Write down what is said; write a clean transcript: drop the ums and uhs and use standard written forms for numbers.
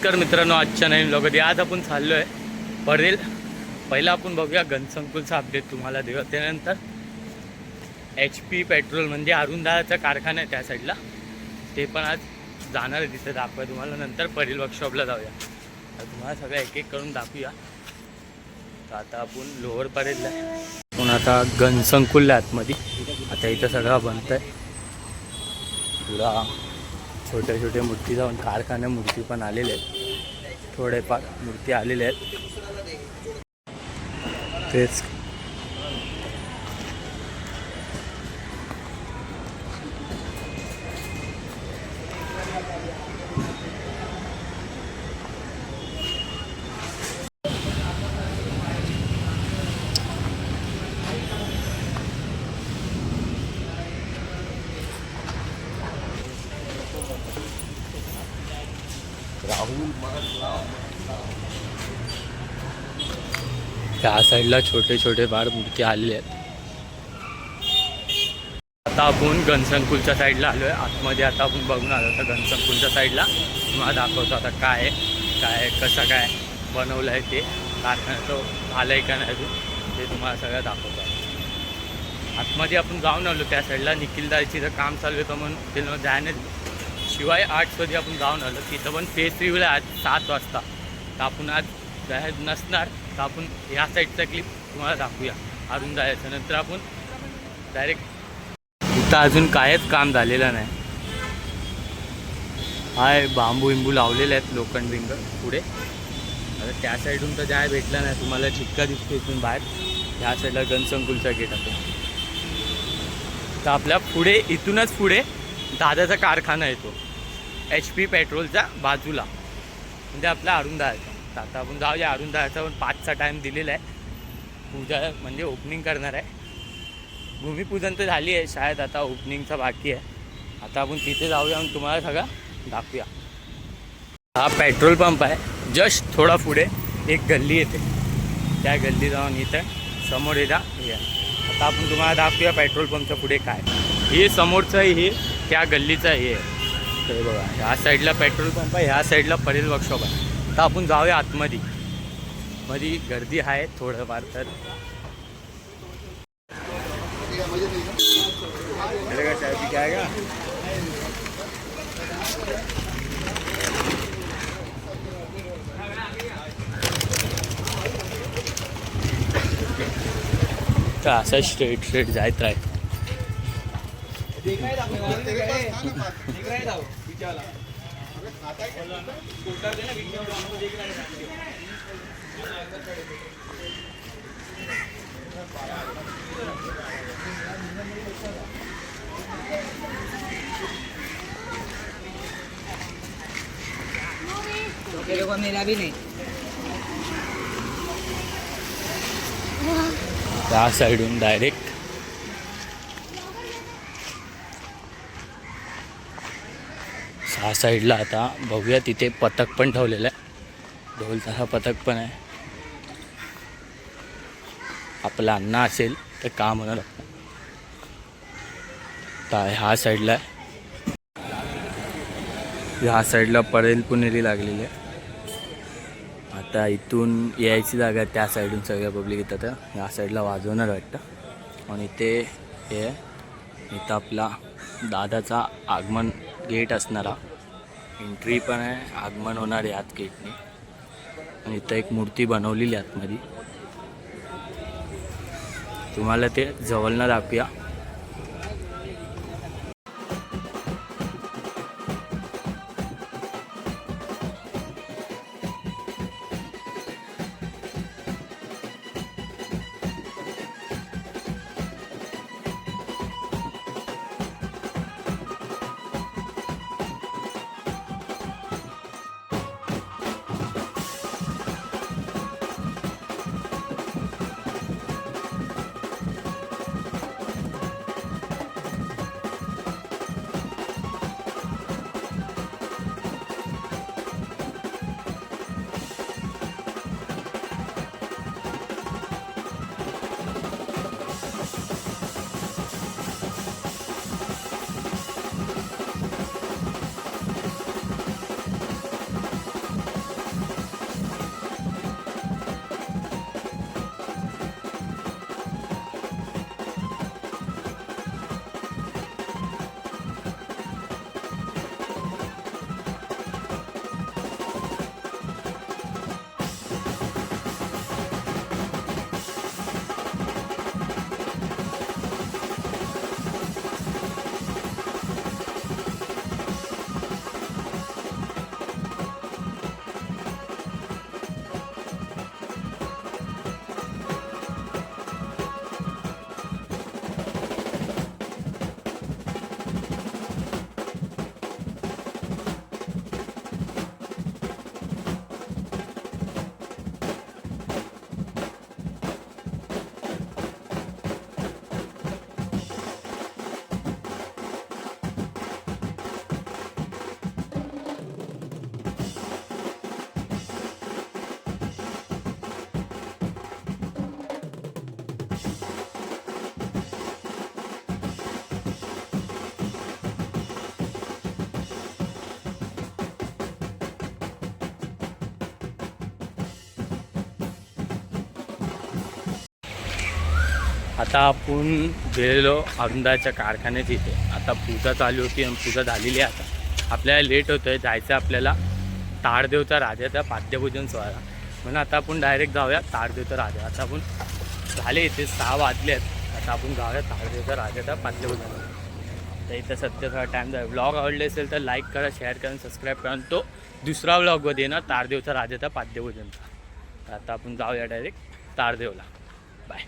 नमस्कार मित्रांनो, आजच्या नवीन व्लॉगमध्ये आज आपण चाललो आहे परेल. पहिला आपण बघूया घनसंकुलचा अपडेट तुम्हाला देऊ. त्यानंतर HP पेट्रोल म्हणजे अरुणदाचा कारखाना आहे त्या साईडला, ते पण आज जाणार आहे तिथे दाखवा तुम्हाला. नंतर परेल वर्कशॉपला जाऊया. तर तुम्हाला सगळं एक एक करून दाखवूया. तर आता आपण लोअर परेलला आहे, पण आता घनसंकुलला आतमध्ये. आता इथं सगळं बनतं आहे. पुरा छोट्या छोट्या मूर्ती जाऊन कारखान्या मूर्ती पण आलेल्या आहेत, थोडेफार मूर्ती आलेल्या आहेत. तेच त्या साईडला छोटे छोटे फार मूर्ती आलेले आहेत. आता आपण घनसंकुलच्या साईडला आलो आहे आतमध्ये. आता आपण बघून आलो तर घनसंकुलच्या साईडला तुम्हाला दाखवतो आता काय कसं काय बनवलं आहे ते. कारखान्याचं आलं आहे का नाही अजून ते तुम्हाला सगळं दाखवतो. आतमध्ये आपण जाऊन आलो त्या साईडला. निखिलदारची जर काम चालू होतं म्हणून ते जायला शिवाय 8 आपण जाऊन आलो. तिथं पण फेस 3 आज 7 वाजता. तर आपण आज जायचं नसणार, तर आपण ह्या साईडचा क्लिप तुम्हाला दाखवूया अजून जायचं. नंतर आपण डायरेक्ट इथं अजून कायच काम झालेलं नाही. हाय बांबू बिंबू लावलेले आहेत, लोखंड बिंग पुढे. आता त्या साईडून तर जाय भेटलं नाही तुम्हाला. चिक्का दिसतो इथून बाहेर. ह्या साईडला घनसंकुलचा गेट आहे. तर आपल्या पुढे इथूनच पुढे दादाचा कारखाना येतो HP पेट्रोलच्या बाजूला, म्हणजे आपला अरुणदाचा. तर आता आपण जाऊया. अरुणदाचा पण 5चा टाईम दिलेला आहे. पूजा म्हणजे ओपनिंग करणार आहे. भूमिपूजन तर झाली आहे, शायद आता ओपनिंगचा बाकी आहे. आता आपण तिथे जाऊया आणि तुम्हाला सगळं दाखवूया. हा पेट्रोल पंप आहे. जस्ट थोडा पुढे एक गल्ली येते, त्या गल्ली जाऊन इथं समोर येता हे. आता आपण तुम्हाला दाखवूया पेट्रोल पंपच्या पुढे काय. हे समोरचं हे त्या गल्लीचं हे आहे. तर बघा, ह्या साईडला पेट्रोल पंप आहे, ह्या साईडला परेल वर्कशॉप आहे. तर आपण जाऊया आतमध्ये. मध्ये गर्दी आहे थोडंफार. तर काय का तर असं स्ट्रेट जायत राहील. मेरा भी नहीं. त्या साईडून डायरेक्ट ह्या साईडला आता बघूया. तिथे पथक पण ठेवलेलं आहे, ढोलताशा पथक पण आहे. आपला अण्णा असेल तर काम होणार. तर ह्या साईडला आहे, ह्या साईडला परेल पुणेरी लागलेली आहे. आता इथून यायची जागा त्या साईडून सगळ्या पब्लिक येतात. ह्या साईडला वाजवणार वाटतं. आणि इथे हे इथं आपला दादाचा आगमन गेट असणारा एंट्री पण आहे. आगमन होणार आहे आत गेटने. आणि इथं एक मूर्ती बनवलेली आतमध्ये, तुम्हाला ते जवळनं दाखवूया. आता आपण गेलेलो अरुंदाच्या कारखान्यात इथे. आता पूजा चालू होती आणि पूजा झालेली आहे. आता आपल्याला लेट होतं आहे, जायचं आपल्याला ताडदेवचा राजाचा पाद्यपूजन सोहळा. म्हणून आता आपण डायरेक्ट जाऊया ताडदेवचा राजा. आता आपण झाले इथे 6 वाजले आहेत. आता आपण जाऊया ताडदेवचा राजाचा पाद्यपूजन. तर इथं सध्या टाईम जाईल. ब्लॉग आवडले असेल तर लाईक करा, शेअर करा, सबस्क्राईब करा. तो दुसरा ब्लॉगमध्ये ना ताडदेवचा राजाचा पाद्यपूजनचा. आता आपण जाऊया डायरेक्ट ताडदेवला. बाय.